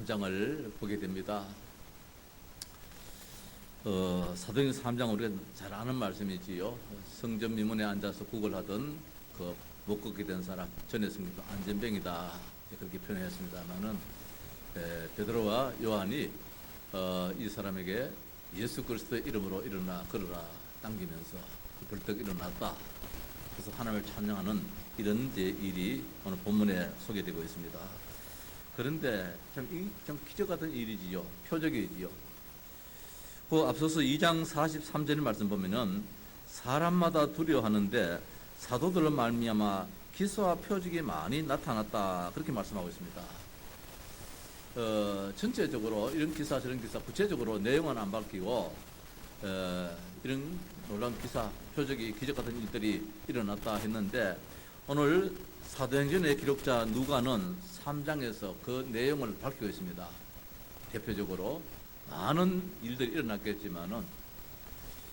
3장을 보게 됩니다. 사도행전 3장 우리가 잘 아는 말씀이지요. 성전 미문에 앉아서 구걸하던 그 못 걷게 된 사람, 전에 성경도 안전병이다 그렇게 표현했습니다만은 베드로와 요한이 이 사람에게 예수 그리스도의 이름으로 일어나 걸어라 당기면서 벌떡 일어났다. 그래서 하나님을 찬양하는 이런 일이 오늘 본문에 소개되고 있습니다. 그런데 좀 기적 같은 일이지요. 표적이지요. 그 앞서서 2장 43절 말씀 보면은 사람마다 두려워하는데 사도들로 말미암아 기사와 표적이 많이 나타났다 그렇게 말씀하고 있습니다. 전체적으로 이런 기사 저런 기사 구체적으로 내용은 안 밝히고 이런 놀라운 기사 표적이 기적 같은 일들이 일어났다 했는데 오늘 사도행전의 기록자 누가는 3장에서 그 내용을 밝히고 있습니다. 대표적으로 많은 일들이 일어났겠지만은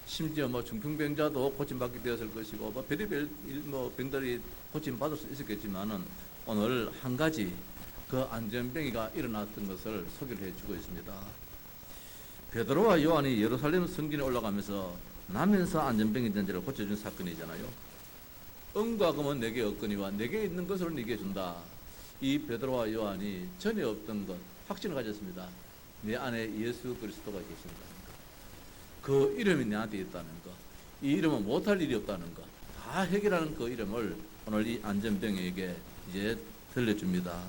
심지어 중풍병자도 고침받게 되었을 것이고 별의별 병들이 고침받을 수 있었겠지만은 오늘 한 가지 그 안전병이가 일어났던 것을 소개를 해주고 있습니다. 베드로와 요한이 예루살렘 성전에 올라가면서 나면서 안전병이 된 자를 고쳐준 사건이잖아요. 은과 금은 내게 없거니와 내게 있는 것으로 네게 준다. 이 베드로와 요한이 전에 없던 것 확신을 가졌습니다. 내 안에 예수 그리스도가 계신다. 그 이름이 내한테 있다는 것, 이 이름은 못할 일이 없다는 것, 다 해결하는 그 이름을 오늘 이 안전병에게 이제 들려줍니다.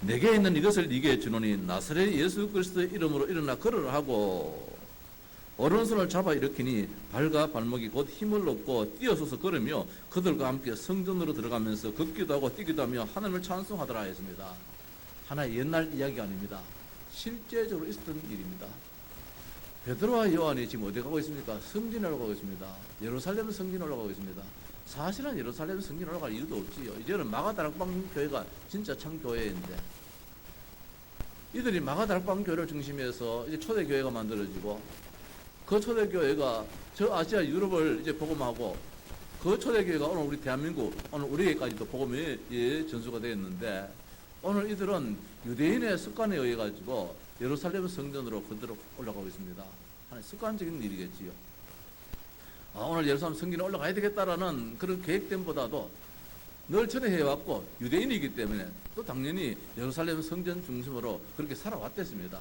내게 있는 이것을 네게 주노니 나사렛 예수 그리스도의 이름으로 일어나 걸으라 하고 오른손을 잡아 일으키니 발과 발목이 곧 힘을 얻고 뛰어서서 걸으며 그들과 함께 성전으로 들어가면서 걷기도 하고 뛰기도 하며 하나님을 찬송하더라 했습니다. 하나의 옛날 이야기가 아닙니다. 실제적으로 있었던 일입니다. 베드로와 요한이 지금 어디 가고 있습니까? 성전에 올라가고 있습니다. 예루살렘 성전에 올라가고 있습니다. 사실은 예루살렘 성전에 올라갈 이유도 없지요. 이제는 마가다락방 교회가 진짜 참 교회인데 이들이 마가다락방 교회를 중심해서 이제 초대교회가 만들어지고 그 초대교회가 저 아시아 유럽을 이제 복음하고 그 초대교회가 오늘 우리 대한민국 오늘 우리에게까지도 복음이 전수가 되었는데 오늘 이들은 유대인의 습관에 의해 가지고 예루살렘 성전으로 그대로 올라가고 있습니다. 하나의 습관적인 일이겠지요. 오늘 예루살렘 성전에 올라가야 되겠다라는 그런 계획됨보다도 늘 전에 해왔고 유대인이기 때문에 또 당연히 예루살렘 성전 중심으로 그렇게 살아왔댔습니다.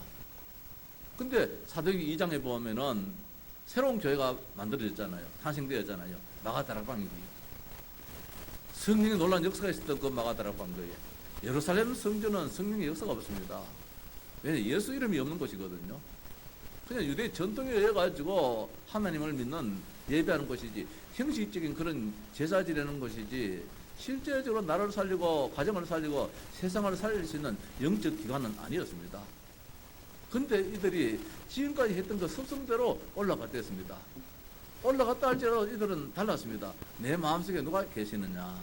근데 사도행전 2장에 보면은 새로운 교회가 만들어졌잖아요. 탄생되었잖아요. 마가다락방이지. 성령의 놀라운 역사가 있었던 그 마가다락방 교회. 예루살렘 성전은 성령의 역사가 없습니다. 왜냐하면 예수 이름이 없는 곳이거든요. 그냥 유대 전통에 의해 가지고 하나님을 믿는 예배하는 것이지 형식적인 그런 제사 지내는 것이지 실제적으로 나라를 살리고 가정을 살리고 세상을 살릴 수 있는 영적 기관은 아니었습니다. 근데 이들이 지금까지 했던 그 습성대로 올라갔댔습니다. 올라갔다 할지라도 이들은 달랐습니다. 내 마음속에 누가 계시느냐.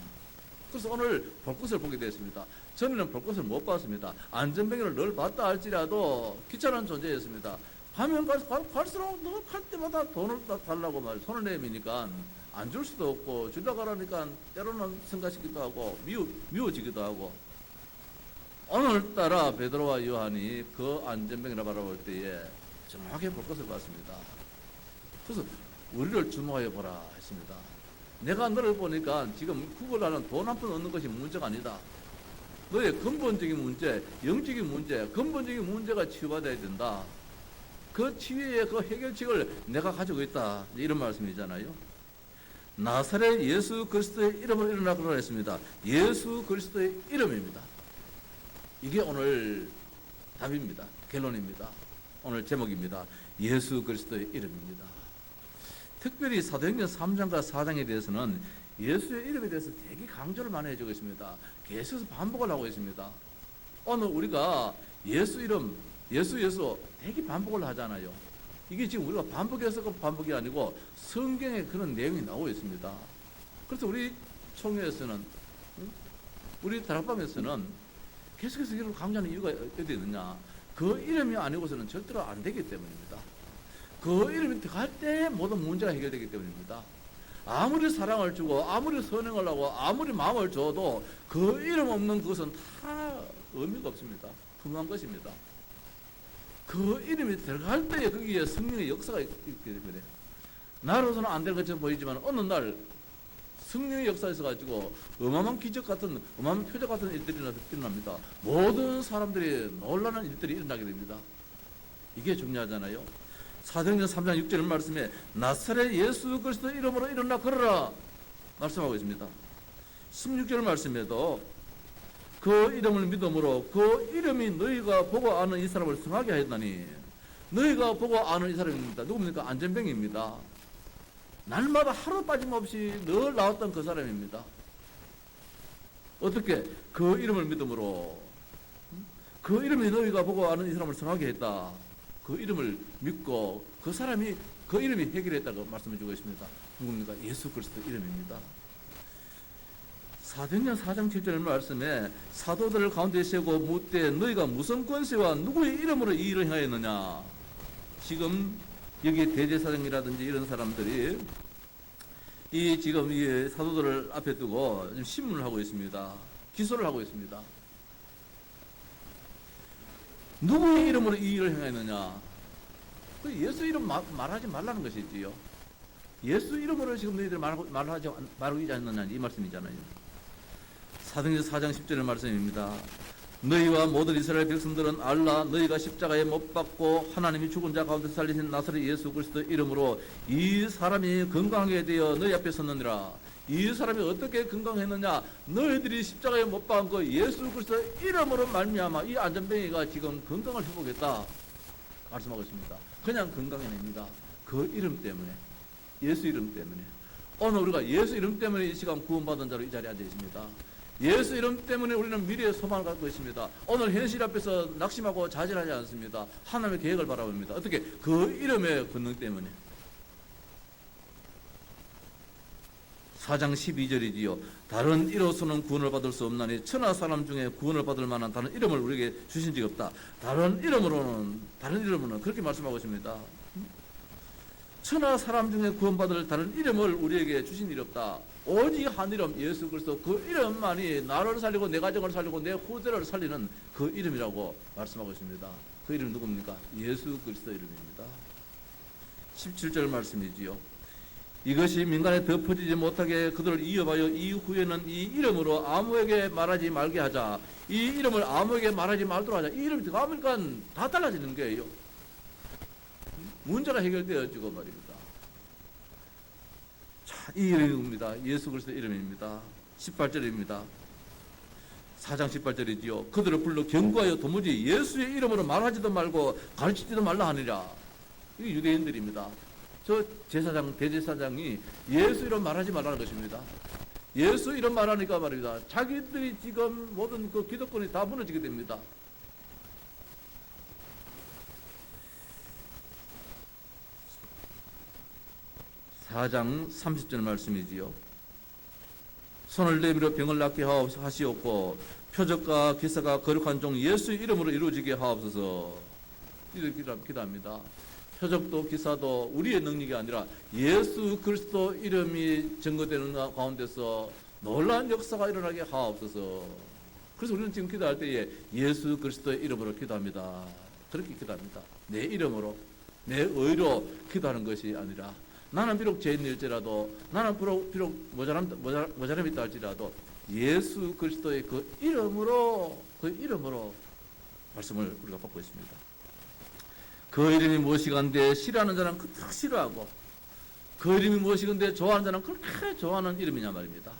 그래서 오늘 볼 것을 보게 됐습니다. 전에는 볼 것을 못 봤습니다. 안전병을 늘 봤다 할지라도 귀찮은 존재였습니다. 가면 갈수록 너 갈 때마다 돈을 달라고 말 손을 내미니까 안 줄 수도 없고 주려고 하니까 때로는 성가시기도 하고 미워지기도 하고 오늘따라 베드로와 요한이 그 안전병이라 바라볼 때에 정확하게 볼 것을 봤습니다. 그래서 우리를 주목하여 보라 했습니다. 내가 너를 보니까 지금 구걸하는 돈 한 푼 얻는 것이 문제가 아니다. 너의 근본적인 문제, 영적인 문제, 근본적인 문제가 치유받아야 된다. 그 치유의 그 해결책을 내가 가지고 있다. 이런 말씀이잖아요. 나사렛 예수 그리스도의 이름을 일어나 그러라 했습니다. 예수 그리스도의 이름입니다. 이게 오늘 답입니다. 결론입니다. 오늘 제목입니다. 예수 그리스도의 이름입니다. 특별히 사도행전 3장과 4장에 대해서는 예수의 이름에 대해서 되게 강조를 많이 해주고 있습니다. 계속해서 반복을 하고 있습니다. 오늘 우리가 예수 이름, 예수 되게 반복을 하잖아요. 이게 지금 우리가 반복해서 그 반복이 아니고 성경에 그런 내용이 나오고 있습니다. 그래서 우리 총회에서는 우리 다락방에서는 계속해서 이걸 강조하는 이유가 어디 있느냐. 그 이름이 아니고서는 절대로 안 되기 때문입니다. 그 이름이 들어갈 때 모든 문제가 해결되기 때문입니다. 아무리 사랑을 주고 아무리 선행을 하고 아무리 마음을 줘도 그 이름 없는 것은 다 의미가 없습니다. 흠한 것입니다. 그 이름이 들어갈 때에 거기에 성령의 역사가 있게 되거든요. 나로서는 안 될 것처럼 보이지만 어느 날 성령의 역사에 있어가지고 어마어마한 기적 같은, 어마어마한 표적 같은 일들이 일어납니다. 모든 사람들이 놀라는 일들이 일어나게 됩니다. 이게 중요하잖아요. 사도행전 3장 6절 말씀에 나사렛 예수 그리스도 이름으로 일어나 걸어라 말씀하고 있습니다. 16절 말씀에도 그 이름을 믿음으로 그 이름이 너희가 보고 아는 이 사람을 성하게 하였나니, 너희가 보고 아는 이 사람입니다. 누굽니까? 안전병입니다. 날마다 하루 빠짐없이 늘 나왔던 그 사람입니다. 어떻게? 그 이름을 믿음으로, 그 이름이 너희가 보고 아는 이 사람을 성하게 했다. 그 이름을 믿고 그 사람이, 그 이름이 해결했다고 말씀해 주고 있습니다. 누굽니까? 예수 그리스도 이름입니다. 사도행전 4장 7절 말씀에 사도들 가운데 세우고 묻되 너희가 무슨 권세와 누구의 이름으로 이 일을 행하였느냐. 지금 여기 대제사장이라든지 이런 사람들이 이 지금 이 사도들을 앞에 두고 신문을 하고 있습니다. 기소를 하고 있습니다. 누구의 이름으로 이 일을 행하였느냐. 그 예수 이름 말하지 말라는 것이지요. 예수 이름으로 지금 너희들 말하지 않느냐 이 말씀이잖아요. 사도행전 4장 10절의 말씀입니다. 너희와 모든 이스라엘 백성들은 알라. 너희가 십자가에 못 박고 하나님이 죽은 자 가운데 살리신 나사렛 예수 그리스도 이름으로 이 사람이 건강하게 되어 너희 앞에 섰느니라. 이 사람이 어떻게 건강했느냐. 너희들이 십자가에 못 박은 그 예수 그리스도 이름으로 말미암아 이 안전병이가 지금 건강을 회복했다 말씀하고 있습니다. 그냥 건강해냅니다. 그 이름 때문에, 예수 이름 때문에. 오늘 우리가 예수 이름 때문에 이 시간 구원받은 자로 이 자리에 앉아 있습니다. 예수 이름 때문에 우리는 미래의 소망을 갖고 있습니다. 오늘 현실 앞에서 낙심하고 좌절하지 않습니다. 하나님의 계획을 바라봅니다. 어떻게? 그 이름의 권능 때문에. 4장 12절이지요. 다른 이로서는 구원을 받을 수 없나니 천하 사람 중에 구원을 받을 만한 다른 이름을 우리에게 주신 적이 없다. 다른 이름으로는 그렇게 말씀하고 있습니다. 천하 사람 중에 구원받을 다른 이름을 우리에게 주신 일이 없다. 오직 한 이름, 예수 그리스도. 그 이름만이 나를 살리고 내 가정을 살리고 내 후대를 살리는 그 이름이라고 말씀하고 있습니다. 그 이름 누굽니까? 예수 그리스도 이름입니다. 17절 말씀이지요. 이것이 민간에 덮어지지 못하게 그들을 이어봐요. 이후에는 이 이름으로 아무에게 말하지 말게 하자. 이 이름을 아무에게 말하지 말도록 하자. 이 이름이 들어가니까 다 달라지는 거예요. 문제가 해결되어지고 말입니다. 자, 이 이름입니다. 예수 그리스도 이름입니다. 18절입니다. 4장 18절이지요. 그들을 불러 경고하여 도무지 예수의 이름으로 말하지도 말고 가르치지도 말라 하니라. 이게 유대인들입니다. 저 제사장, 대제사장이 예수 이름 말하지 말라는 것입니다. 예수 이름 말하니까 말입니다. 자기들이 지금 모든 그 기득권이 다 무너지게 됩니다. 4장 30절 말씀이지요. 손을 내밀어 병을 낫게 하시옵고 표적과 기사가 거룩한 종 예수의 이름으로 이루어지게 하옵소서. 이렇게 기도합니다. 표적도 기사도 우리의 능력이 아니라 예수 그리스도 이름이 증거되는 가운데서 놀라운 역사가 일어나게 하옵소서. 그래서 우리는 지금 기도할 때에 예수 그리스도의 이름으로 기도합니다. 그렇게 기도합니다. 내 이름으로, 내 의로 기도하는 것이 아니라, 나는 비록 죄인일지라도, 나는 비록 모자람이 있다 할지라도 예수 그리스도의 그 이름으로 말씀을 우리가 받고 있습니다. 그 이름이 무엇이간데 싫어하는 자는 그렇게 싫어하고, 그 이름이 무엇이간데 좋아하는 자는 그렇게 좋아하는 이름이냐 말입니다.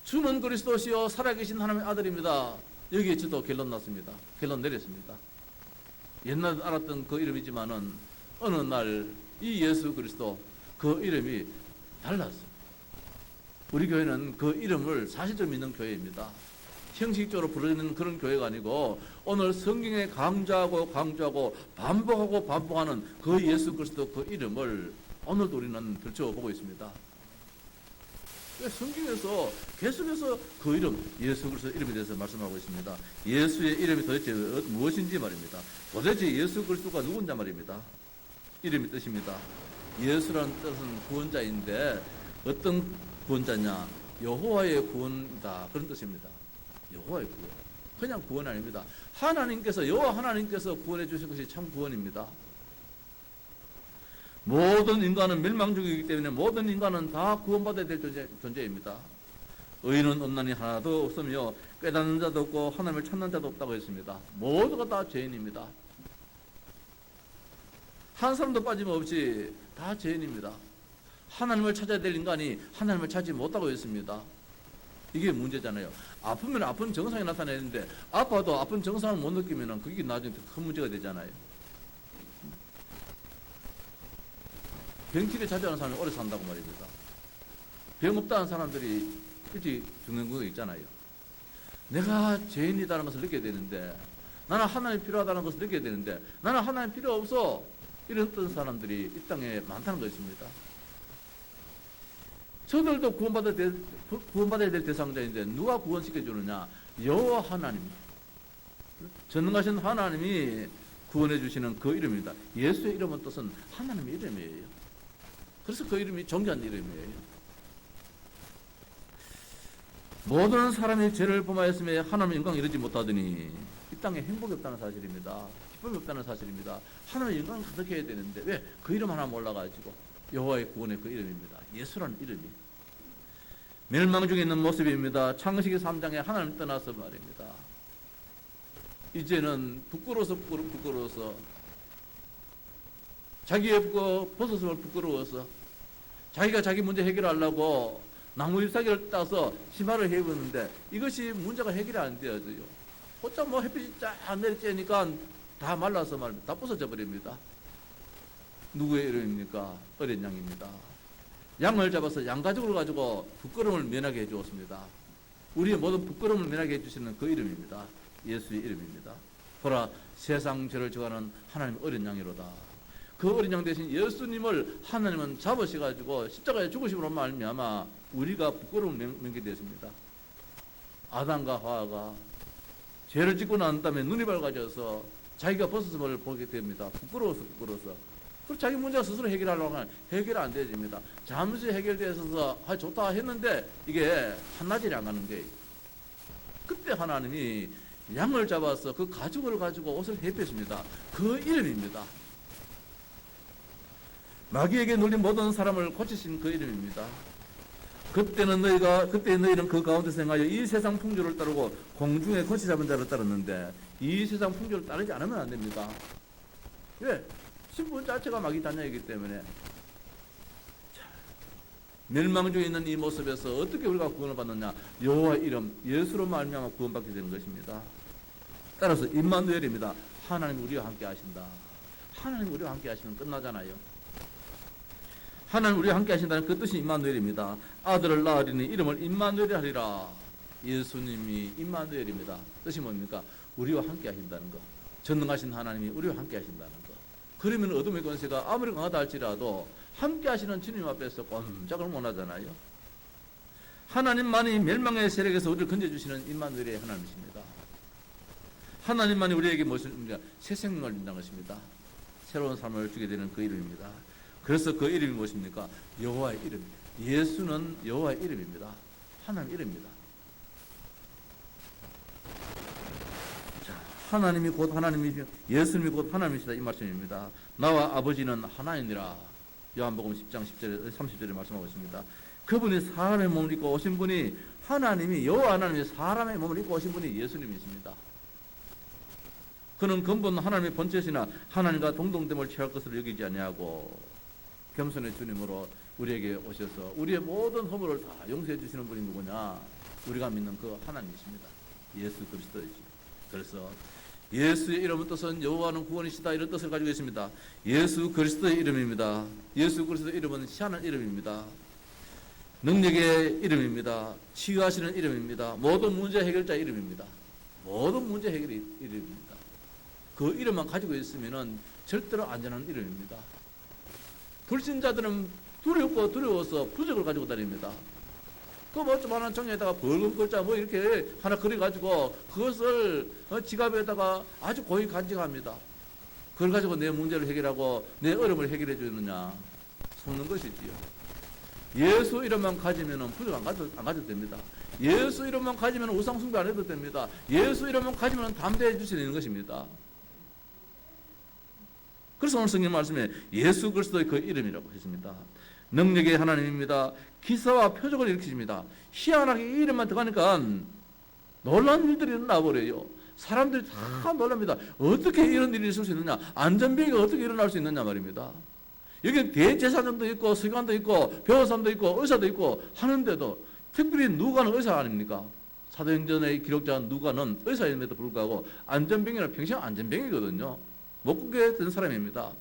주는 그리스도시요 살아계신 하나님의 아들입니다. 여기에 저도 결론 났습니다. 결론 내렸습니다. 옛날 알았던 그 이름이지만은 어느 날 이 예수 그리스도 그 이름이 달랐어요. 우리 교회는 그 이름을 사실적으로 믿는 교회입니다. 형식적으로 부르는 그런 교회가 아니고 오늘 성경에 강조하고 반복하는 그 예수 그리스도 그 이름을 오늘도 우리는 들춰보고 있습니다. 성경에서 계속해서 그 이름, 예수 그리스도 이름에 대해서 말씀하고 있습니다. 예수의 이름이 도대체 무엇인지 말입니다. 도대체 예수 그리스도가 누군지 말입니다. 이름의 뜻입니다. 예수라는 뜻은 구원자인데 어떤 구원자냐? 여호와의 구원이다. 그런 뜻입니다. 여호와의 구원. 그냥 구원 아닙니다. 하나님께서, 여호와 하나님께서 구원해 주신 것이 참 구원입니다. 모든 인간은 멸망중이기 때문에 모든 인간은 다 구원받아야 될 존재입니다. 의인은 없나니 하나도 없으며 깨닫는 자도 없고 하나님을 찾는 자도 없다고 했습니다. 모두가 다 죄인입니다. 한 사람도 빠짐없이 다 죄인입니다. 하나님을 찾아야 될 인간이 하나님을 찾지 못하고 있습니다. 이게 문제잖아요. 아프면 아픈 증상이 나타내는데 아파도 아픈 증상을 못 느끼면 그게 나중에 큰 문제가 되잖아요. 병치레 자주 하는 사람이 오래 산다고 말입니다. 병 없다는 사람들이 일찍 죽는 거 있잖아요. 내가 죄인이라는 것을 느껴야 되는데, 나는 하나님이 필요하다는 것을 느껴야 되는데, 나는 하나님 필요 없어, 이런 사람들이 이 땅에 많다는 것입니다. 저들도 구원받아야 될 대상자인데 누가 구원시켜주느냐? 여호와 하나님, 전능하신 하나님이 구원해 주시는 그 이름입니다. 예수의 이름은 뜻은 하나님의 이름이에요. 그래서 그 이름이 존귀한 이름이에요. 모든 사람이 죄를 범하였음에 하나님의 영광을 이루지 못하더니 이 땅에 행복이 없다는 사실입니다. 기쁨이 없다는 사실입니다. 하나님의 영광을 가득해야 되는데 왜? 그 이름 하나 몰라가지고. 여호와의 구원의 그 이름입니다. 예수라는 이름이. 멸망 중에 있는 모습입니다. 창세기 3장에 하나님 떠나서 말입니다. 이제는 부끄러워서 자기의 벗었음을 부끄러워서 자기가 자기 문제 해결하려고 나무 잎사귀를 따서 치마를 해입었는데 이것이 문제가 해결이 안 되어져요. 혼자 뭐 햇빛이 쫙 내리쬐니까 다 말라서 말입니다. 다 부서져 버립니다. 누구의 이름입니까? 어린 양입니다. 양을 잡아서 양가죽을 가지고 부끄러움을 면하게 해주었습니다. 우리의 모든 부끄러움을 면하게 해주시는 그 이름입니다. 예수의 이름입니다. 보라, 세상 죄를 져가는 하나님의 어린 양이로다. 그 어린 양 대신 예수님을 하나님은 잡으셔가지고 십자가에 죽으심으로 말미암아 우리가 부끄러움을 면게 되었습니다. 아담과 하와가 죄를 짓고 난 다음에 눈이 밝아져서 자기가 벗었음을 보게 됩니다. 부끄러워서. 그리고 자기 문제가 스스로 해결하려고 하면 해결 안 되집니다. 잠시 해결돼서 좋다 했는데 이게 한나절이 안 가는 거예요. 그때 하나님이 양을 잡아서 그 가죽을 가지고 옷을 해뺐습니다. 그 이름입니다. 마귀에게 눌린 모든 사람을 고치신 그 이름입니다. 그때 너희는 그 가운데서 행하여 이 세상 풍조를 따르고 공중에 거치 잡은 자를 따랐는데 이 세상 풍조를 따르지 않으면 안 됩니다. 왜? 신분 자체가 마귀 단약이기 때문에. 멸망 중에 있는 이 모습에서 어떻게 우리가 구원을 받느냐? 여호와 이름 예수로 말미암아 구원받게 되는 것입니다. 따라서 임마누엘입니다. 하나님 우리와 함께 하신다. 하나님 우리와 함께 하시면 끝나잖아요. 하나님 우리와 함께 하신다는 그 뜻이 임마누엘입니다. 아들을 낳으리니 이름을 임마누엘이 하리라. 예수님이 임마누엘입니다. 뜻이 뭡니까? 우리와 함께 하신다는 것. 전능하신 하나님이 우리와 함께 하신다는 것. 그러면 어둠의 권세가 아무리 강하다 할지라도 함께 하시는 주님 앞에서 꼼짝을 못 하잖아요. 하나님만이 멸망의 세력에서 우리를 건져주시는 임마누엘의 하나님이십니다. 하나님만이 우리에게 무엇입니까? 새 생명을 준다는 것입니다. 새로운 삶을 주게 되는 그 이름입니다. 그래서 그 이름이 무엇입니까? 여호와의 이름. 예수는 여호와의 이름입니다. 하나님 이름입니다. 자, 하나님이 곧 하나님이시며 예수님이 곧 하나님이시다 이 말씀입니다. 나와 아버지는 하나이니라. 요한복음 10장 10절에 30절에 말씀하고 있습니다. 그분이 사람의 몸을 입고 오신 분이 하나님이 여호와 하나님이 사람의 몸을 입고 오신 분이 예수님이십니다. 그는 근본 하나님의 본체시나 하나님과 동등됨을 취할 것을 여기지 아니하고 겸손의 주님으로 우리에게 오셔서 우리의 모든 허물을 다 용서해 주시는 분이 누구냐? 우리가 믿는 그 하나님이십니다. 예수 그리스도이지. 그래서 예수의 이름은 뜻은 여호와는 구원이시다 이런 뜻을 가지고 있습니다. 예수 그리스도의 이름입니다. 예수 그리스도의 이름은 희한한 이름입니다. 능력의 이름입니다. 치유하시는 이름입니다. 모든 문제 해결자의 이름입니다. 모든 문제 해결의 이름입니다. 그 이름만 가지고 있으면 절대로 안전한 이름입니다. 불신자들은 두려워서 부적을 가지고 다닙니다. 그 뭐 조그마한 종이에다가 붉은 글자 뭐 이렇게 하나 그려가지고 그것을 지갑에다가 아주 고이 간직합니다. 그걸 가지고 내 문제를 해결하고 내 어려움을 해결해 주느냐? 속는 것이지요. 예수 이름만 가지면 부족 안 가져도 됩니다. 예수 이름만 가지면 우상 숭배 안 해도 됩니다. 예수 이름만 가지면 담대해 주실 수 있는 것입니다. 그래서 오늘 성경 말씀에 예수 그리스도의 그 이름이라고 했습니다. 능력의 하나님입니다. 기사와 표적을 일으키십니다. 희한하게 이 이름만 들어가니까 놀라운 일들이 일어나버려요. 사람들이 다 놀랍니다. 어떻게 이런 일이 있을 수 있느냐, 안전병이 어떻게 일어날 수 있느냐 말입니다. 여기 대제사장도 있고 서기관도 있고 변호사도 있고 의사도 있고 하는데도 특별히 누가는 의사 아닙니까? 사도행전의 기록자 누가는 의사임에도 불구하고 안전병이라 평생 안전병이거든요. 못 걷게 된 사람입니다.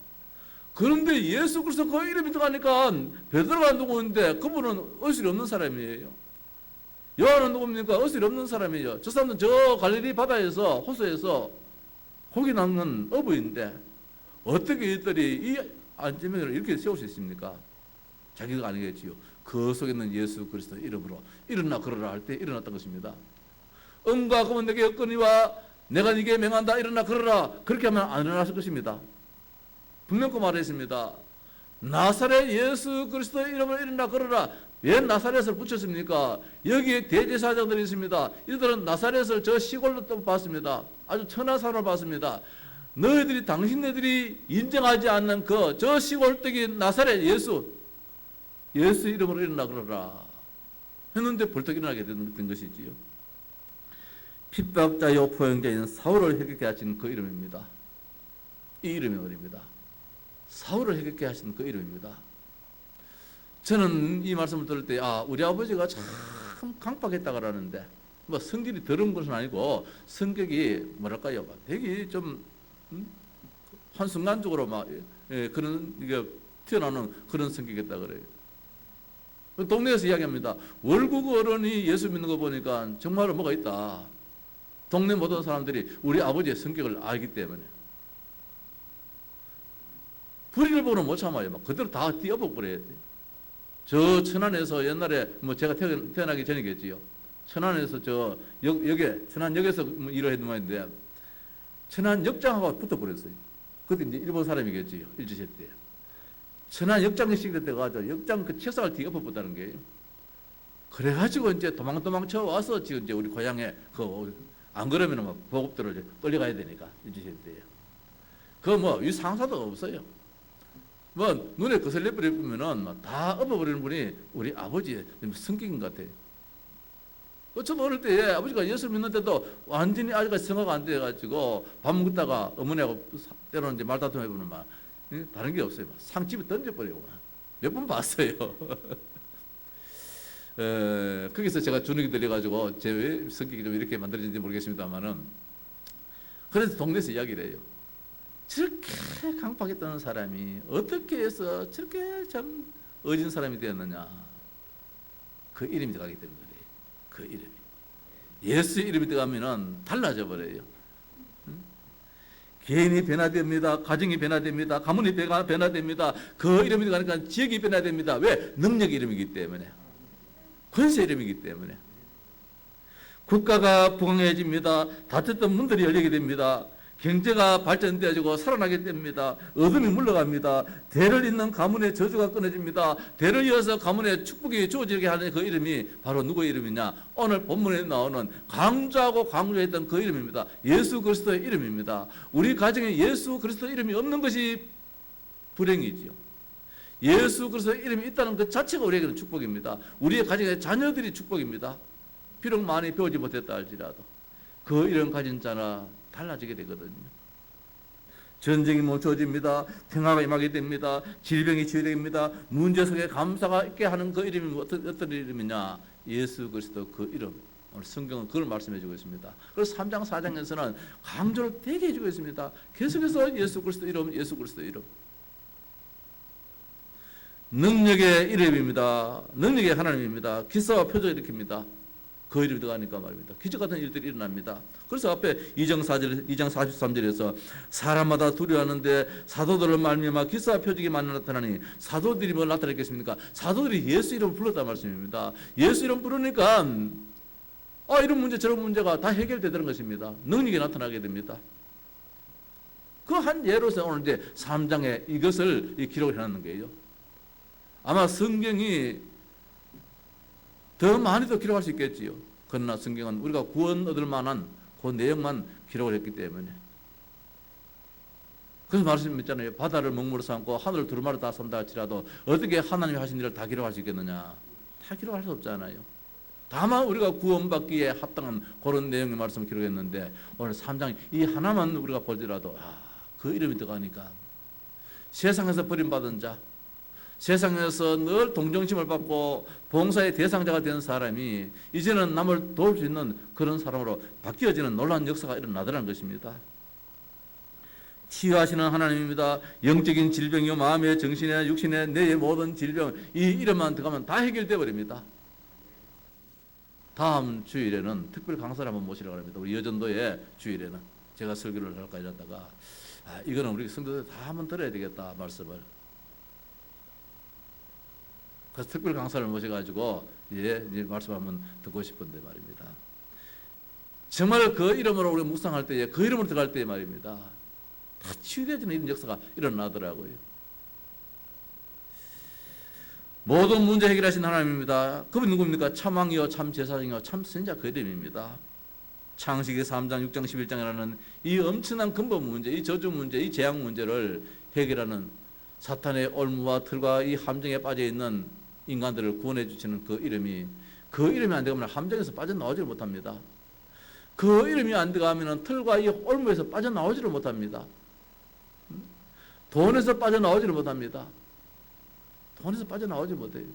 그런데 예수 그리스도 그 이름이 들어가니까 베드로가 누구인데 그분은 의술이 없는 사람이에요. 요한은 누굽니까? 의술이 없는 사람이에요. 저 사람은 저 갈릴리 바다에서 호수에서 고기 낚는 어부인데 어떻게 이들이 이 안전병을 이렇게 세울 수 있습니까? 자기가 아니겠지요. 그 속에 있는 예수 그리스도 이름으로 일어나 걸어라 할 때 일어났던 것입니다. 은과 금은 내게 없거니와 내가 네게 명한다 일어나 걸어라. 그렇게 하면 안 일어났을 것입니다. 분명히 말했습니다. 나사렛 예수 그리스도의 이름으로 일어나 걸어라. 왜 나사렛을 붙였습니까? 여기에 대제사장들이 있습니다. 이들은 나사렛을 저 시골로 또 봤습니다. 아주 천한 사람을 봤습니다. 너희들이 당신네들이 인정하지 않는 그 저 시골떡이 나사렛 예수 이름으로 일어나 걸어라 했는데 벌떡 일어나게 된 것이지요. 핍박자요 포용자인 사울을 해결케 하신 그 이름입니다. 이 이름이 말입니다. 사울을 해결케 하신 그 이름입니다. 저는 이 말씀을 들을 때 우리 아버지가 참 강팍했다 그러는데 뭐 성질이 더러운 것은 아니고 성격이 뭐랄까요, 되게 좀 한순간적으로 막 그런 이게 튀어나오는 그런 성격이었다 그래요. 동네에서 이야기합니다. 월국 어른이 예수 믿는 거 보니까 정말로 뭐가 있다. 동네 모든 사람들이 우리 아버지의 성격을 알기 때문에 불의를 보고는 못 참아요. 막 그대로 다 뛰어버려야 돼. 저 천안에서 옛날에 뭐 제가 태어나기 전이겠지요. 천안에서 저 역에 천안역에서 일을 했던 말인데 천안역장하고 붙어버렸어요. 그때 이제 일본 사람이겠지요. 일제시대 때. 천안역장식 돼가지고 역장 그 책상을 뒤엎어봤다는 거예요. 그래가지고 이제 도망쳐 와서 지금 이제 우리 고향에 안 그러면 막 보급들을 이제 끌려가야 되니까 일제시대 때에. 뭐 이 상사도 없어요. 뭐 눈에 거슬려 버리면은 다 엎어버리는 분이 우리 아버지의 성격인 것 같아요. 저도 어릴 때 아버지가 예수 믿는데도 완전히 아직까지 성화가 안 돼가지고 밥 먹다가 어머니하고 때로는 이제 말다툼 해보는 막 다른 게 없어요. 상집에 던져버리고 몇 번 봤어요. 거기서 제가 주눅이 들려가지고 제 왜 성격이 좀 이렇게 만들어진지 모르겠습니다만은 그래서 동네에서 이야기를 해요. 저렇게 강팍했던 사람이 어떻게 해서 저렇게 참 어진 사람이 되었느냐. 그 이름이 들어가기 때문에 그래요. 그 이름이. 예수 이름이 들어가면 달라져 버려요. 개인이 변화됩니다. 가정이 변화됩니다. 가문이 변화됩니다. 그 이름이 들어가니까 지역이 변화됩니다. 왜? 능력 이름이기 때문에. 권세 이름이기 때문에. 국가가 부강해집니다. 닫혔던 문들이 열리게 됩니다. 경제가 발전되어지고 살아나게 됩니다. 어둠이 물러갑니다. 대를 잇는 가문의 저주가 끊어집니다. 대를 이어서 가문의 축복이 주어지게 하는 그 이름이 바로 누구의 이름이냐? 오늘 본문에 나오는 강조하고 강조했던 그 이름입니다. 예수 그리스도의 이름입니다. 우리 가정에 예수 그리스도 이름이 없는 것이 불행이지요. 예수 그리스도의 이름이 있다는 것 자체가 우리에게는 축복입니다. 우리의 가정의 자녀들이 축복입니다. 비록 많이 배우지 못했다 할지라도 그 이름 가진 자나 달라지게 되거든요. 전쟁이 멈춰집니다. 평화가 임하게 됩니다. 질병이 치유됩니다. 문제 속에 감사가 있게 하는 그 이름이 어떤 이름이냐? 예수 그리스도 그 이름. 오늘 성경은 그걸 말씀해 주고 있습니다. 그래서 3장 4장에서는 강조를 되게 해주고 있습니다. 계속해서 예수 그리스도 이름, 예수 그리스도 이름. 능력의 이름입니다. 능력의 하나님입니다. 기사와 표적을 일으킵니다. 그 이름이 들어가니까 말입니다. 기적 같은 일들이 일어납니다. 그래서 앞에 2장 43절에서 사람마다 두려워하는데 사도들을 말미암아 기사와 표적이 많이 나타나니 사도들이 뭘 나타냈겠습니까? 사도들이 예수 이름을 불렀다는 말씀입니다. 예수 이름 부르니까 이런 문제 저런 문제가 다 해결되는 것입니다. 능력이 나타나게 됩니다. 그 한 예로서 오늘 이제 3장에 이것을 기록을 해놓는 거예요. 아마 성경이 더 많이 더 기록할 수 있겠지요. 그러나 성경은 우리가 구원 얻을 만한 그 내용만 기록을 했기 때문에. 그래서 말씀했잖아요. 바다를 먹물로 삼고 하늘을 두루마리 다 산다 할지라도 어떻게 하나님이 하신 일을 다 기록할 수 있겠느냐? 다 기록할 수 없잖아요. 다만 우리가 구원받기에 합당한 그런 내용의 말씀을 기록했는데 오늘 3장 이 하나만 우리가 보더라도 그 이름이 들어가니까 세상에서 버림받은 자, 세상에서 늘 동정심을 받고 봉사의 대상자가 된 사람이 이제는 남을 도울 수 있는 그런 사람으로 바뀌어지는 놀라운 역사가 일어나더라는 것입니다. 치유하시는 하나님입니다. 영적인 질병이요, 마음의, 정신의, 육신의, 뇌의 모든 질병, 이 이름만 들어가면 다 해결되어 버립니다. 다음 주일에는 특별 강사를 한번 모시려고 합니다. 우리 여전도의 주일에는 제가 설교를 할까 이랬다가 이거는 우리 성도들 다 한번 들어야 되겠다 말씀을. 그래서 특별 강사를 모셔가지고 이제 말씀 한번 듣고 싶은데 말입니다. 정말 그 이름으로 우리 묵상할 때에 그 이름으로 들어갈 때에 말입니다. 다 치유되어지는 이런 역사가 일어나더라고요. 모든 문제 해결하신 하나님입니다. 그분이 누굽니까? 참왕이요 참제사장이요 참선자 그 이름입니다. 창세기 3장 6장 11장이라는 이 엄청난 근본 문제, 이 저주 문제, 이 재앙 문제를 해결하는 사탄의 올무와 틀과 이 함정에 빠져있는 인간들을 구원해 주시는 그 이름이 안 들어가면 함정에서 빠져나오지를 못합니다. 그 이름이 안 들어가면 틀과 이 올무에서 빠져나오지를 못합니다. 돈에서 빠져나오지를 못합니다. 돈에서 빠져나오지 못해요.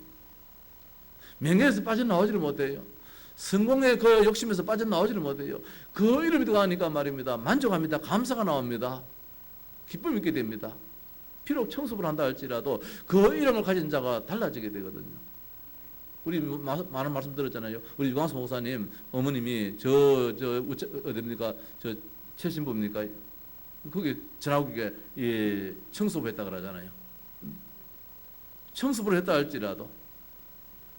명예에서 빠져나오지를 못해요. 성공의 그 욕심에서 빠져나오지를 못해요. 그 이름이 들어가니까 말입니다. 만족합니다. 감사가 나옵니다. 기쁨이 있게 됩니다. 비록 청소를 한다 할지라도 그 이름을 가진 자가 달라지게 되거든요. 우리 많은 말씀 들었잖아요. 우리 유광수 목사님 어머님이 어디입니까? 저 최신부입니까? 거기 전화국에 청소부 했다 그러잖아요. 청소부를 했다 할지라도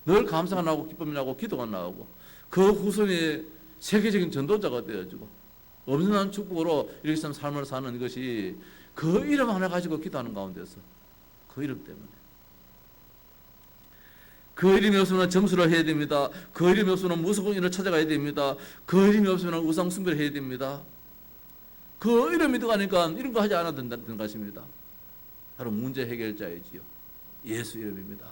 늘 감사가 나오고 기쁨이 나오고 기도가 나오고 그 후손이 세계적인 전도자가 되어지고 엄청난 축복으로 이렇게 삶을 사는 것이 그 이름 하나 가지고 기도하는 가운데서 그 이름 때문에. 그 이름이 없으면 점수를 해야 됩니다. 그 이름이 없으면 무속인을 찾아가야 됩니다. 그 이름이 없으면 우상 숭배를 해야 됩니다. 그 이름이 들어가니까 이런 거 하지 않아도 된다는 것입니다. 바로 문제 해결자이지요. 예수 이름입니다.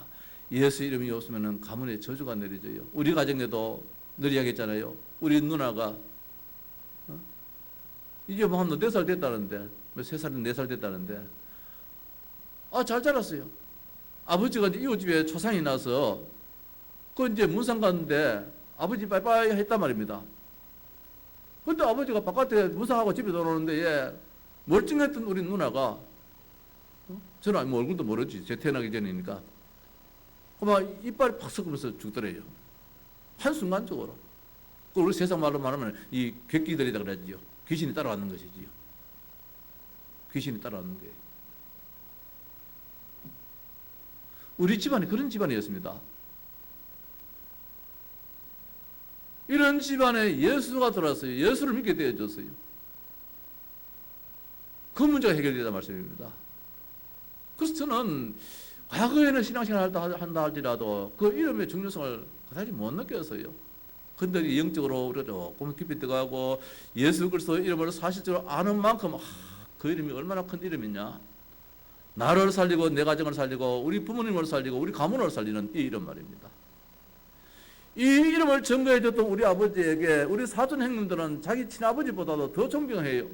예수 이름이 없으면 가문에 저주가 내려져요. 우리 가정에도 늘 이야기했잖아요. 우리 누나가 이제 뭐 한 4살 됐다는데, 3살, 4살 됐다는데, 잘 자랐어요. 아버지가 이웃집에 초상이 나서, 이제 문상 갔는데, 아버지 빠이빠이 했단 말입니다. 근데 아버지가 바깥에 문상하고 집에 들어오는데, 멀쩡했던 우리 누나가, 저는 뭐 얼굴도 모르지. 제 태어나기 전이니까. 막 이빨이 팍 섞으면서 죽더래요. 한순간적으로. 우리 세상 말로 말하면 이 객기들이다 그러지요. 귀신이 따라왔는 것이지요. 귀신이 따라왔는 거예요. 우리 집안이 그런 집안이었습니다. 이런 집안에 예수가 들어왔어요. 예수를 믿게 되어졌어요. 그 문제가 해결되다 말씀입니다. 그래서 저는 과거에는 신앙생활을 한다 할지라도 그 이름의 중요성을 그다지 못 느꼈어요. 근데 영적으로 우리가 조금 깊이 들어가고 예수 그리스도 이름을 사실적으로 아는 만큼 그 이름이 얼마나 큰 이름이냐. 나를 살리고 내 가정을 살리고 우리 부모님을 살리고 우리 가문을 살리는 이 이름 말입니다. 이 이름을 증거해 줬던 우리 아버지에게 우리 사촌 형님들은 자기 친아버지보다도 더 존경해요.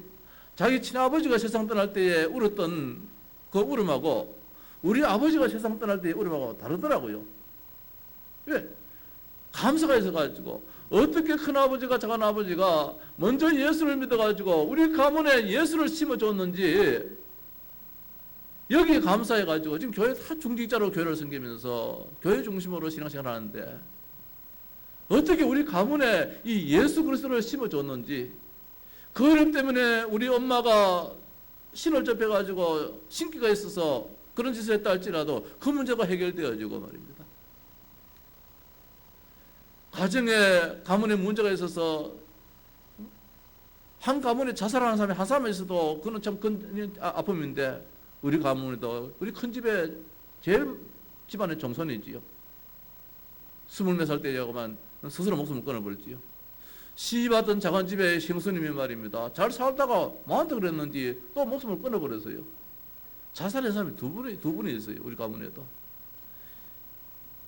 자기 친아버지가 세상 떠날 때에 울었던 그 울음하고 우리 아버지가 세상 떠날 때의 울음하고 다르더라고요. 왜? 감사가 있어가지고 어떻게 큰아버지가 작은아버지가 먼저 예수를 믿어가지고 우리 가문에 예수를 심어줬는지 여기에 감사해가지고 지금 교회 다 중직자로 교회를 섬기면서 교회 중심으로 신앙생활을 하는데 어떻게 우리 가문에 이 예수 그리스도를 심어줬는지 그 이름 때문에 우리 엄마가 신을 접해가지고 신기가 있어서 그런 짓을 했다 할지라도 그 문제가 해결되어지고 말입니다. 가문에 문제가 있어서 한 가문에 자살하는 사람이 한 사람이 있어도 그건 참 큰 아픔인데 우리 가문에도 우리 큰 집에 제일 집안의 정손이지요. 24살 때야만 스스로 목숨을 끊어버렸지요. 시받던 작은 집의 형수님이 말입니다. 잘 살다가 뭐한테 그랬는지 또 목숨을 끊어버렸어요. 자살한 사람이 두 분이 있어요. 우리 가문에도.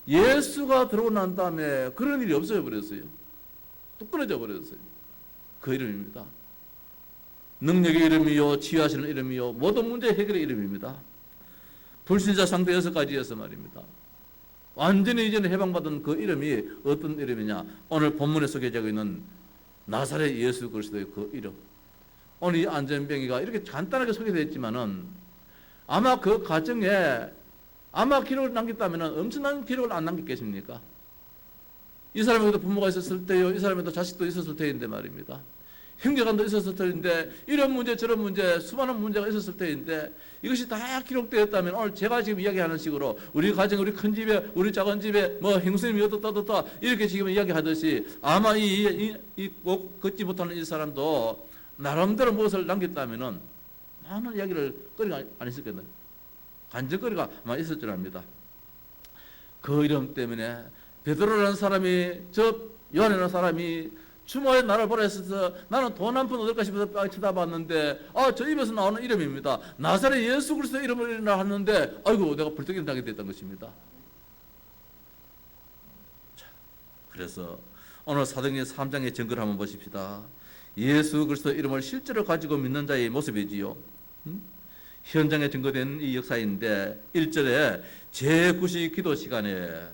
예수가 들어오고 난 다음에 그런 일이 없어져 버렸어요. 또 끊어져 버렸어요. 그 이름입니다. 능력의 이름이요, 치유하시는 이름이요, 모든 문제 해결의 이름입니다. 불신자 상대 6가지여서 말입니다. 완전히 이전에 해방받은 그 이름이 어떤 이름이냐? 오늘 본문에 소개되고 있는 나사렛 예수 그리스도의 그 이름. 오늘 이 안전병이가 이렇게 간단하게 소개되었지만은 아마 그 과정에 아마 기록을 남겼다면 엄청난 기록을 안 남겼겠습니까? 이 사람에게도 부모가 있었을 때요, 이 사람에도 자식도 있었을 때인데 말입니다. 형제간도 있었을 때인데, 이런 문제 저런 문제 수많은 문제가 있었을 때인데, 이것이 다 기록되었다면 오늘 제가 지금 이야기하는 식으로 우리 가정, 우리 큰 집에, 우리 작은 집에 뭐 형수님이 어떻다 이렇게 지금 이야기하듯이 아마 꼭 걷지 못하는 이 사람도 나름대로 무엇을 남겼다면은 많은 이야기를 거리가 안 있었겠네요. 간증거리가 아마 있을 줄 압니다. 그 이름 때문에 베드로라는 사람이, 저 요한이라는 사람이 주모의 나를 보라 했어서 나는 돈 한 푼 얻을까 싶어서 쳐다봤는데 저 입에서 나오는 이름입니다. 나사렛 예수 그리스도 이름을 하는데 아이고 내가 불떡 일어나게 됐던 것입니다. 자, 그래서 오늘 사도행전 3장의 증거를 한번 보십시다. 예수 그리스도 이름을 실제로 가지고 믿는 자의 모습이지요. 현장에 증거된 이 역사인데 1절에 제9시 기도 시간에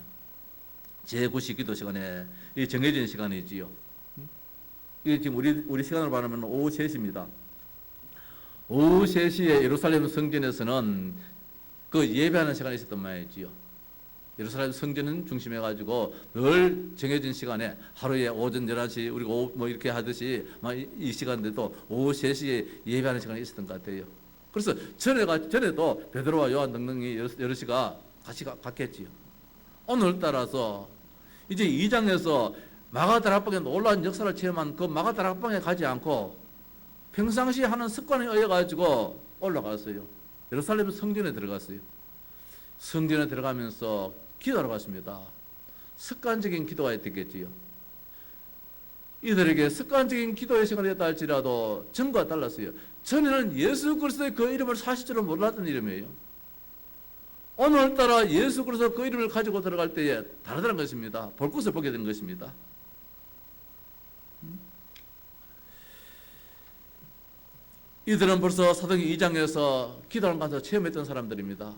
이 정해진 시간이지요. 이게 지금 우리 시간으로 말하면 오후 3시입니다. 오후 3시에 예루살렘 성전에서는 그 예배하는 시간이 있었단 말이지요. 예루살렘 성전은 중심해가지고 늘 정해진 시간에 하루에 오전 11시 우리가 뭐 이렇게 하듯이 이 시간대도 오후 3시에 예배하는 시간이 있었던 것 같아요. 그래서 전에도 베드로와 요한 등등이 여럿이가 같이 갔겠지요. 오늘따라서 이제 2장에서 마가다락방에 놀라운 역사를 체험한 그 마가다락방에 가지 않고 평상시 하는 습관에 의해 가지고 올라갔어요. 예루살렘 성전에 들어갔어요. 성전에 들어가면서 기도하러 갔습니다. 습관적인 기도가 됐겠지요. 이들에게 습관적인 기도의 시간이었다 할지라도 전과 달랐어요. 전에는 예수 그리스도의 그 이름을 사실적으로 몰랐던 이름이에요. 오늘따라 예수 그리스도 그 이름을 가지고 들어갈 때에 다르다는 것입니다. 볼 것을 보게 되는 것입니다. 이들은 벌써 사도행전 2장에서 기도하는 가서 체험했던 사람들입니다.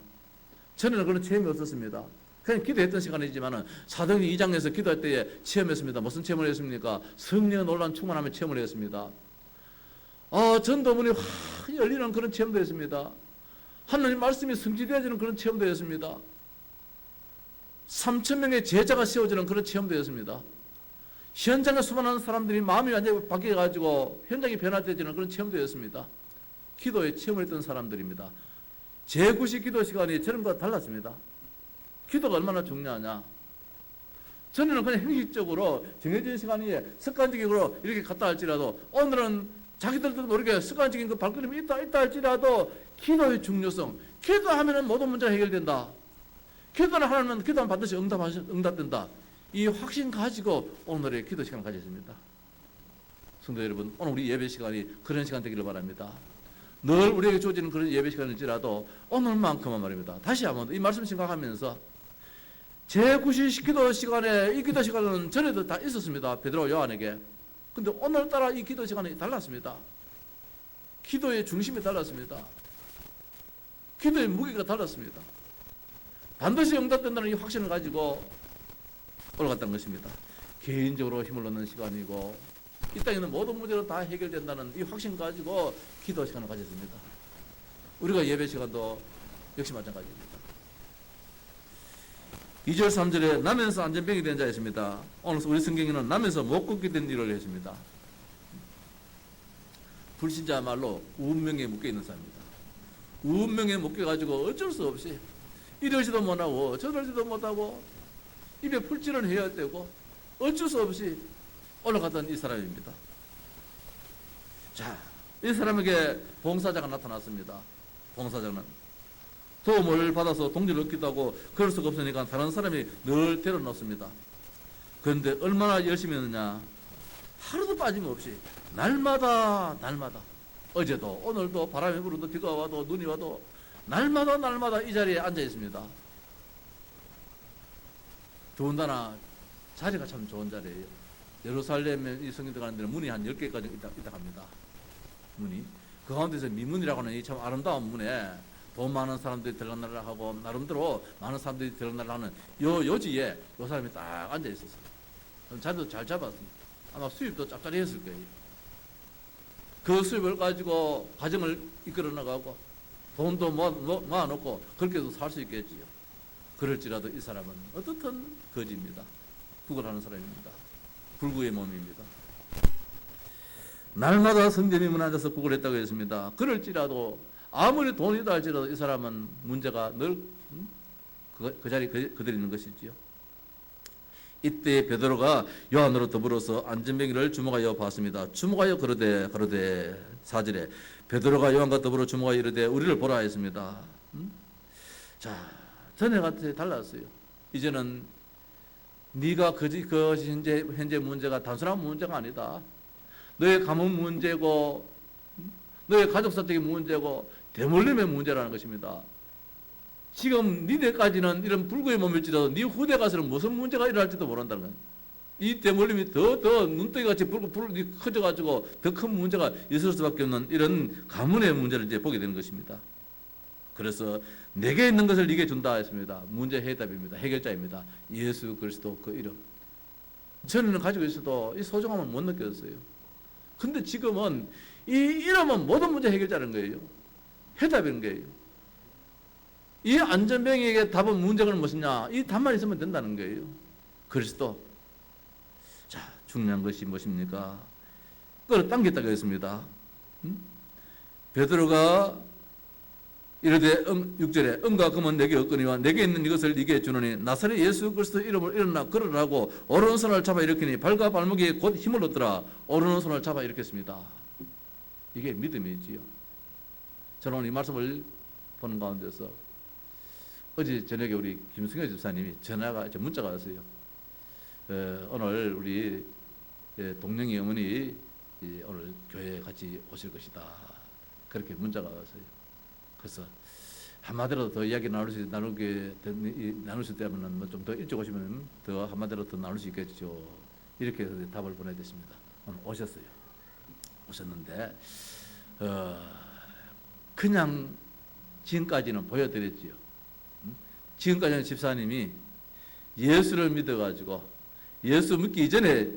전에는 그런 체험이 없었습니다. 그냥 기도했던 시간이지만 사도행전 2장에서 기도할 때에 체험했습니다. 무슨 체험을 했습니까? 성령의 놀라운 충만함을 체험을 했습니다. 전도문이 확 열리는 그런 체험도 했습니다. 하나님 말씀이 성취되어지는 그런 체험도 했습니다. 3,000명의 제자가 세워지는 그런 체험도 했습니다. 현장에 수많은 사람들이 마음이 완전히 바뀌어가지고 현장이 변화되어지는 그런 체험도 했습니다. 기도에 체험을 했던 사람들입니다. 제9시 기도 시간이 저런과 달랐습니다. 기도가 얼마나 중요하냐. 전에는 그냥 형식적으로 정해진 시간에 습관적으로 이렇게 갔다 할지라도 오늘은 자기들도 모르게 습관적인 그 발걸음이 있다 할지라도 기도의 중요성, 기도하면 모든 문제가 해결된다. 기도를 하면 기도하면 반드시 응답된다. 이 확신 가지고 오늘의 기도 시간을 가졌습니다. 성도 여러분, 오늘 우리 예배 시간이 그런 시간 되기를 바랍니다. 늘 우리에게 주어지는 그런 예배 시간일지라도 오늘만큼은 말입니다. 다시 한번 이 말씀 생각하면서 제9시 기도 시간에 이 기도 시간은 전에도 다 있었습니다. 베드로 요한에게. 근데 오늘따라 이 기도 시간이 달랐습니다. 기도의 중심이 달랐습니다. 기도의 무게가 달랐습니다. 반드시 응답된다는 이 확신을 가지고 올라갔다는 것입니다. 개인적으로 힘을 얻는 시간이고 이 땅에 있는 모든 문제로 다 해결된다는 이 확신 가지고 기도 시간을 가졌습니다. 우리가 예배 시간도 역시 마찬가지입니다. 2절 3절에 나면서 안전병이 된 자가 있습니다. 오늘 우리 성경에는 나면서 못 걷게 된 일을 했습니다. 불신자말로 운명에 묶여있는 사람입니다. 운명에 묶여가지고 어쩔 수 없이 이러지도 못하고 저러지도 못하고 입에 풀칠을 해야 되고 어쩔 수 없이 올라갔던 이 사람입니다. 자, 이 사람에게 봉사자가 나타났습니다. 봉사자는 도움을 받아서 동료를 얻기도 하고 그럴 수가 없으니까 다른 사람이 늘 데려놓습니다. 그런데 얼마나 열심히 했느냐? 하루도 빠짐없이 날마다 어제도 오늘도 바람이 불어도 비가 와도 눈이 와도 날마다 이 자리에 앉아 있습니다. 더군다나 자리가 참 좋은 자리예요. 예루살렘에 이 성경 들어가는 데는 문이 한 10개까지 있다 합니다. 문이. 그 가운데서 미문이라고 하는 이 참 아름다운 문에 돈 많은 사람들이 들어가느라 하고 나름대로 많은 사람들이 들어가느라 하는 요지에 요 사람이 딱 앉아 있었어요. 자리도 잘 잡았습니다. 아마 수입도 짭짤했을 거예요. 그 수입을 가지고 가정을 이끌어 나가고 돈도 모아놓고 그렇게도 살 수 있겠지요. 그럴지라도 이 사람은 어떻든 거지입니다. 구걸하는 사람입니다. 불구의 몸입니다. 날마다 성전에 문 앉아서 구걸했다고 했습니다. 그럴지라도 아무리 돈이 있다 할지라도 이 사람은 문제가 늘 그 자리에 그대로 있는 것이지요. 이때 베드로가 요한으로 더불어서 안전뱅이를 주목하여 봤습니다. 주목하여 그러되 4절에 베드로가 요한과 더불어 주목하여 이르되 우리를 보라 했습니다. 자, 전에가 달랐어요. 이제는 네가 현재 문제가 단순한 문제가 아니다. 너의 가문 문제고 너의 가족사적인 문제고 대물림의 문제라는 것입니다. 지금 니네까지는 이런 불구의 몸일지라도 네 후대 가서는 무슨 문제가 일어날지도 모른다는 거예요. 이 대물림이 더 눈덩이같이 커져가지고 더 큰 문제가 있을 수밖에 없는 이런 가문의 문제를 이제 보게 되는 것입니다. 그래서 내게 있는 것을 네게 준다 했습니다. 문제 해답입니다. 해결자입니다. 예수 그리스도 그 이름. 전에는 가지고 있어도 이 소중함을 못 느꼈어요. 근데 지금은 이 이름은 모든 문제 해결자는 거예요. 해답인 거예요. 이 안전병에게 답은 문제가 무엇이냐? 이 답만 있으면 된다는 거예요. 그리스도. 자, 중요한 것이 무엇입니까? 끌어당겼다고 했습니다. 베드로가 이르되 6절에 은과 금은 내게 없거니와 내게 있는 이것을 네게 주노니 나사렛 예수 그리스도 이름을 일어나 걸으라고 오른손을 잡아 일으키니 발과 발목에 곧 힘을 얻더라. 오른손을 잡아 일으켰습니다. 이게 믿음이지요. 저는 이 말씀을 보는 가운데서 어제 저녁에 우리 김승현 집사님이 문자가 왔어요. 오늘 우리 동령이 어머니 오늘 교회에 같이 오실 것이다. 그렇게 문자가 왔어요. 그래서 한마디로 더 이야기 나눌 수 있다면 좀 더 일찍 오시면 더 한마디로 더 나눌 수 있겠죠. 이렇게 해서 답을 보내드렸습니다. 오늘 오셨어요. 오셨는데 그냥 지금까지는 보여드렸지요. 지금까지는 집사님이 예수를 믿어가지고 예수 믿기 이전에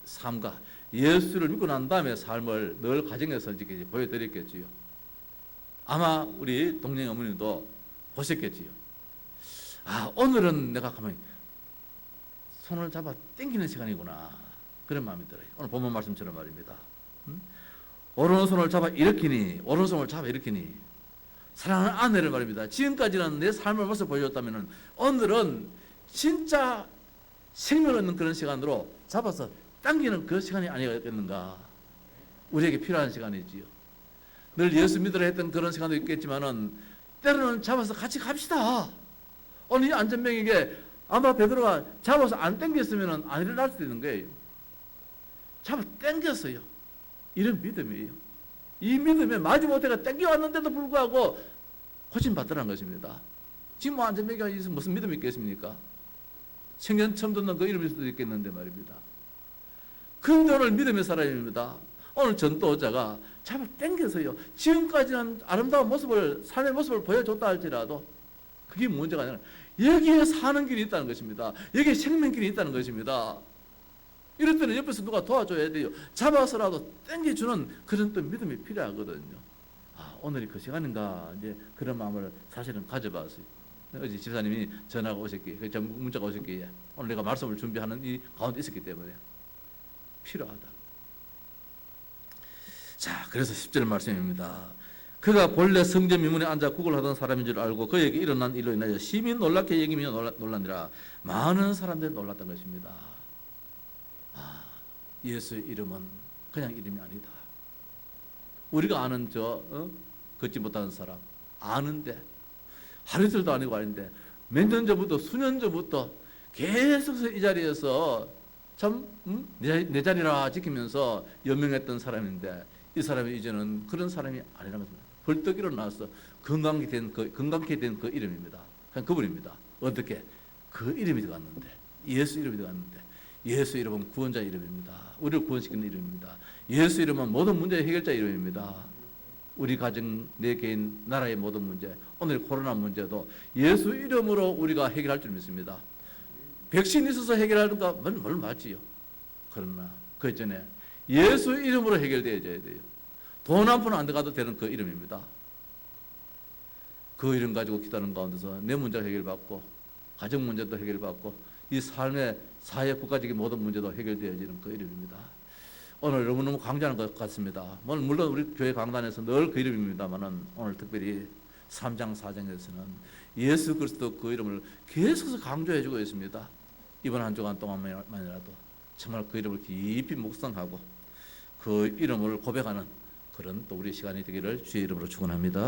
삶과 예수를 믿고 난 다음에 삶을 늘 가정에서 이렇게 보여드렸겠지요. 아마 우리 동생 어머님도 보셨겠지요. 아, 오늘은 내가 가만히 손을 잡아 당기는 시간이구나. 그런 마음이 들어요. 오늘 본문 말씀처럼 말입니다. 오른손을 잡아 일으키니 사랑하는 아내를 말입니다. 지금까지는 내 삶을 모습 보여줬다면 오늘은 진짜 생명을 얻는 그런 시간으로 잡아서 당기는 그 시간이 아니겠는가. 우리에게 필요한 시간이지요. 늘 예수 믿으라 했던 그런 시간도 있겠지만은 때로는 잡아서 같이 갑시다. 오늘 이 안전병에게 아마 베드로가 잡아서 안 당겼으면 안 일어날 수도 있는 거예요. 잡아 당겼어요. 이런 믿음이에요. 이 믿음에 마지못해가 당겨왔는데도 불구하고 고침받더라는 것입니다. 지금 뭐 안전병이가 무슨 믿음이 있겠습니까? 청년 처음 듣는 그 이름일 수도 있겠는데 말입니다. 근데 오늘 믿음의 사람입니다. 오늘 전도자가 잡아 당겨서요. 지금까지는 아름다운 모습을, 삶의 모습을 보여줬다 할지라도 그게 문제가 아니라 여기에 사는 길이 있다는 것입니다. 여기에 생명길이 있다는 것입니다. 이럴 때는 옆에서 누가 도와줘야 돼요. 잡아서라도 당겨주는 그런 또 믿음이 필요하거든요. 아, 오늘이 그 시간인가 이제 그런 마음을 사실은 가져봤어요. 어제 집사님이 전화가 오셨기에, 문자가 오셨기에 오늘 내가 말씀을 준비하는 이 가운데 있었기 때문에 필요하다. 자, 그래서 10절 말씀입니다. 그가 본래 성전 미문에 앉아 구걸하던 사람인 줄 알고 그에게 일어난 일로 인하여 심히 놀랍게 여기며 놀라니라. 많은 사람들이 놀랐던 것입니다. 아, 예수의 이름은 그냥 이름이 아니다. 우리가 아는 걷지 못하는 사람 아는데 하루 이틀도 아니고 아닌데 몇 년 전부터 수년 전부터 계속 이 자리에서 참 내 자리라 지키면서 연명했던 사람인데 이 사람이 이제는 그런 사람이 아니라면서 벌떡 일어나서 건강케 된 그 이름입니다. 그냥 그분입니다. 어떻게? 그 이름이 들어갔는데, 예수 이름이 들어갔는데, 예수 이름은 구원자 이름입니다. 우리를 구원시키는 이름입니다. 예수 이름은 모든 문제의 해결자 이름입니다. 우리 가정, 내 개인, 나라의 모든 문제, 오늘 코로나 문제도 예수 이름으로 우리가 해결할 줄 믿습니다. 백신 있어서 해결하는 거 물론 맞지요. 그러나 그 전에 예수 이름으로 해결되어져야 돼요. 돈 한 푼 안 들어가도 되는 그 이름입니다. 그 이름 가지고 기도하는 가운데서 내 문제가 해결받고 가정 문제도 해결받고 이 삶의 사회 국가적인 모든 문제도 해결되어지는 그 이름입니다. 오늘 너무너무 강조하는 것 같습니다. 물론 우리 교회 강단에서 늘 그 이름입니다만은 오늘 특별히 3장 4장에서는 예수 그리스도 그 이름을 계속해서 강조해주고 있습니다. 이번 한 주간 동안만이라도 정말 그 이름을 깊이 묵상하고 그 이름을 고백하는 그런 또 우리 시간이 되기를 주의 이름으로 축원합니다.